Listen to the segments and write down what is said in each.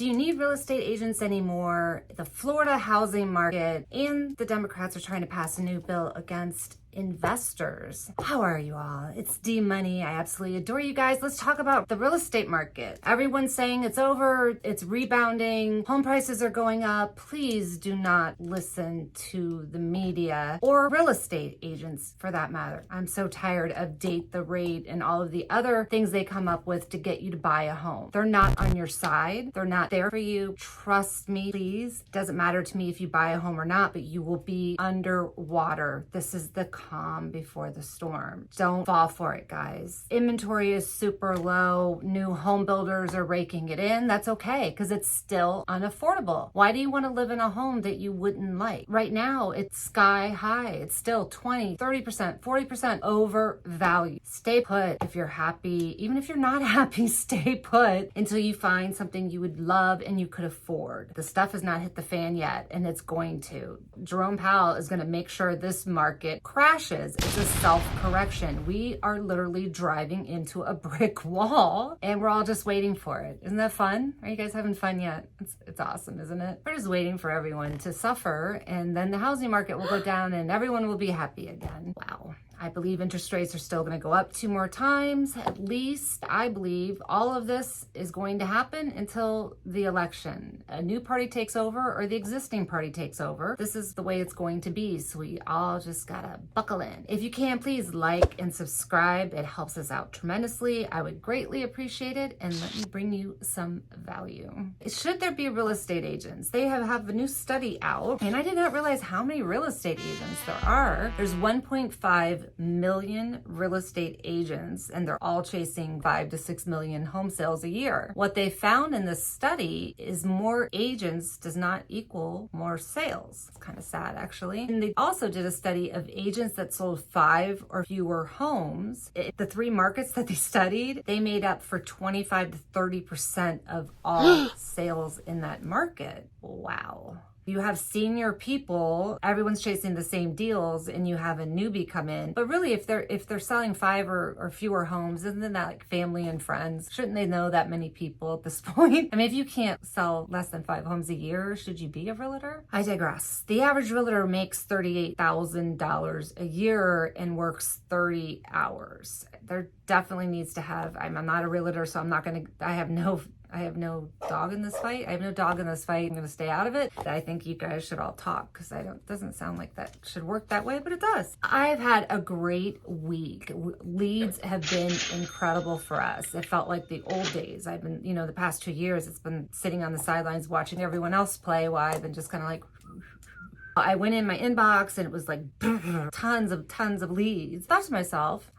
Do you need real estate agents anymore? The Florida housing market and the Democrats are trying to pass a new bill against investors. How are you all? It's D Money. I absolutely adore you guys. Let's talk about the real estate market. Everyone's saying it's over, it's rebounding, home prices are going up. Please do not listen to the media or real estate agents for that matter. I'm so tired of date the rate and all of the other things they come up with to get you to buy a home. They're not on your side. They're not there for you. Trust me, please. It doesn't matter to me if you buy a home or not, but you will be underwater. This is the calm before the storm. Don't fall for it, guys. Inventory is super low. New home builders are raking it in. That's okay because it's still unaffordable. Why do you want to live in a home that you wouldn't like? Right now, it's sky high. It's still 20, 30%, 40% overvalued. Stay put if you're happy. Even if you're not happy, stay put until you find something you would love and you could afford. The stuff has not hit the fan yet, and it's going to. Jerome Powell is going to make sure this market crashes. It's a self-correction. We are literally driving into a brick wall and we're all just waiting for it. Isn't that fun? Are you guys having fun yet? It's awesome, isn't it? We're just waiting for everyone to suffer and then the housing market will go down and everyone will be happy again. Wow. I believe interest rates are still going to go up 2 more times, at least. I believe all of this is going to happen until the election. A new party takes over or the existing party takes over. This is the way it's going to be, so we all just gotta buckle in. If you can, please like and subscribe. It helps us out tremendously. I would greatly appreciate it, and let me bring you some value. Should there be real estate agents? They have a new study out, and I did not realize how many real estate agents there are. There's 1.5 million real estate agents, and they're all chasing 5 to 6 million home sales a year. What they found in this study is more agents does not equal more sales. It's kind of sad, actually. And they also did a study of agents that sold 5 or fewer homes. The 3 markets that they studied, they made up for 25 to 30% of all sales in that market. Wow. You have senior people, everyone's chasing the same deals, and you have a newbie come in. But really, if they're selling 5 or fewer homes, isn't that like family and friends? Shouldn't they know that many people at this point? I mean, if you can't sell less than 5 homes a year, should you be a realtor? I digress. The average realtor makes $38,000 a year and works 30 hours. There definitely needs to have, I'm not a realtor, so I have no dog in this fight. I have no dog in this fight. I'm going to stay out of it. I think you guys should all talk because it doesn't sound like that should work that way, but it does. I've had a great week. Leads have been incredible for us. It felt like the old days. I've been, the past 2 years, it's been sitting on the sidelines watching everyone else play while I've been just kind of like, I went in my inbox and it was like tons of leads. I thought to myself,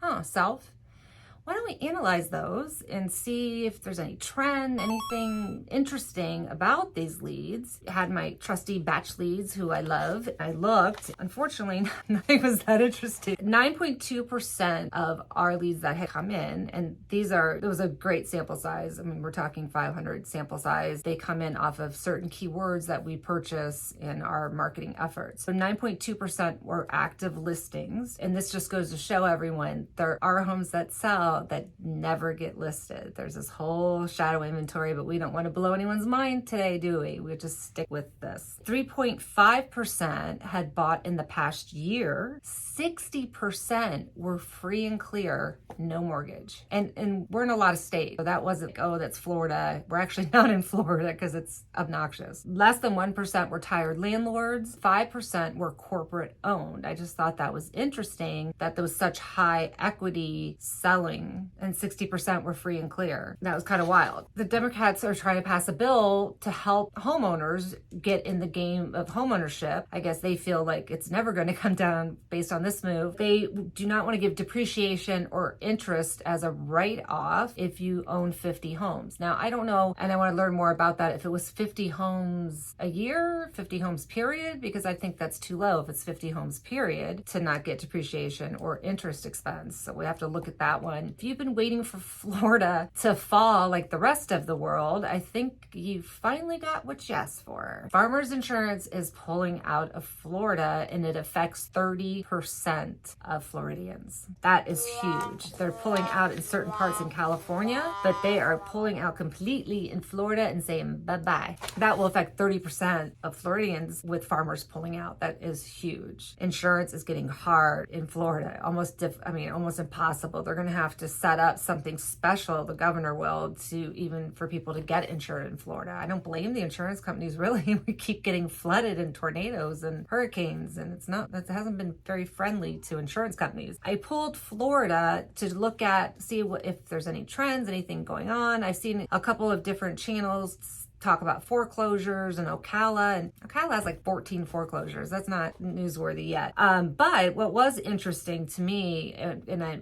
why don't we analyze those and see if there's any trend, anything interesting about these leads? I had my trusty batch leads who I love. I looked, unfortunately, nothing was that interesting. 9.2% of our leads that had come in, and it was a great sample size. I mean, we're talking 500 sample size. They come in off of certain keywords that we purchase in our marketing efforts. So 9.2% were active listings. And this just goes to show everyone there are homes that sell that never get listed. There's this whole shadow inventory, but we don't want to blow anyone's mind today, do we? We just stick with this. 3.5% had bought in the past year. 60% were free and clear, no mortgage. And we're in a lot of states, so that wasn't, that's Florida. We're actually not in Florida because it's obnoxious. Less than 1% were tired landlords. 5% were corporate owned. I just thought that was interesting that there was such high equity selling and 60% were free and clear. That was kind of wild. The Democrats are trying to pass a bill to help homeowners get in the game of homeownership. I guess they feel like it's never going to come down based on this move. They do not want to give depreciation or interest as a write-off if you own 50 homes. Now, I don't know, and I want to learn more about that, if it was 50 homes a year, 50 homes period, because I think that's too low if it's 50 homes period to not get depreciation or interest expense. So we have to look at that one. If you've been waiting for Florida to fall like the rest of the world, I think you finally got what you asked for. Farmers insurance is pulling out of Florida, and it affects 30% of Floridians. That is huge. They're pulling out in certain parts in California, but they are pulling out completely in Florida and saying bye-bye. That will affect 30% of Floridians with farmers pulling out. That is huge. Insurance is getting hard in Florida, almost impossible. They're going to have to set up something special, the governor will, to even for people to get insured in Florida. I don't blame the insurance companies, really. We keep getting flooded in tornadoes and hurricanes, and that hasn't been very friendly to insurance companies. I pulled Florida to look at, see if there's any trends, anything going on. I've seen a couple of different channels talk about foreclosures and Ocala, and Ocala has like 14 foreclosures. That's not newsworthy yet. But what was interesting to me,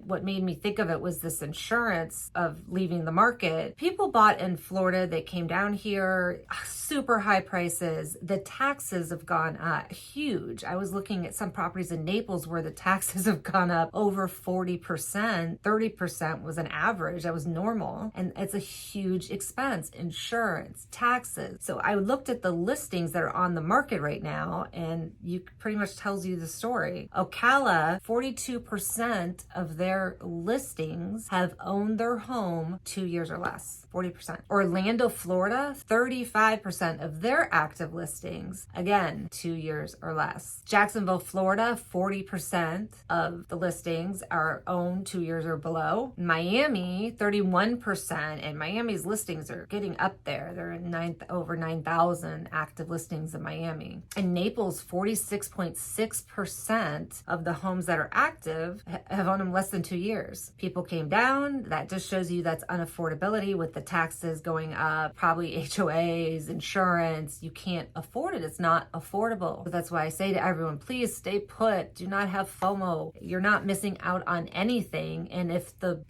what made me think of it, was this insurance of leaving the market. People bought in Florida, they came down here, super high prices. The taxes have gone up huge. I was looking at some properties in Naples where the taxes have gone up over 40%. 30% was an average. That was normal. And it's a huge expense. Insurance, taxes. So I looked at the listings that are on the market right now, and you pretty much tells you the story. Ocala, 42% of their listings have owned their home 2 years or less. 40%. Orlando, Florida, 35% of their active listings, again, 2 years or less. Jacksonville, Florida, 40% of the listings are owned 2 years or below. Miami, 31%, and Miami's listings are getting up there. They're in over 9,000 active listings in Miami. In Naples, 46.6% of the homes that are active have owned them less than 2 years. People came down. That just shows you that's unaffordability with the taxes going up, probably HOAs, insurance. You can't afford it. It's not affordable. So that's why I say to everyone, please stay put. Do not have FOMO. You're not missing out on anything. And if the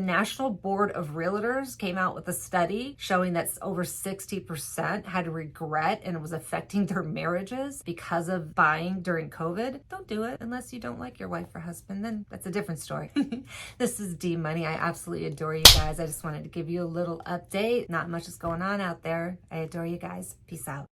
National Board of Realtors came out with a study showing that over 60% had regret and it was affecting their marriages because of buying during COVID, don't do it unless you don't like your wife or husband. Then that's a different story. This is D Money. I absolutely adore you guys. I just wanted to give you a little update. Not much is going on out there. I adore you guys. Peace out.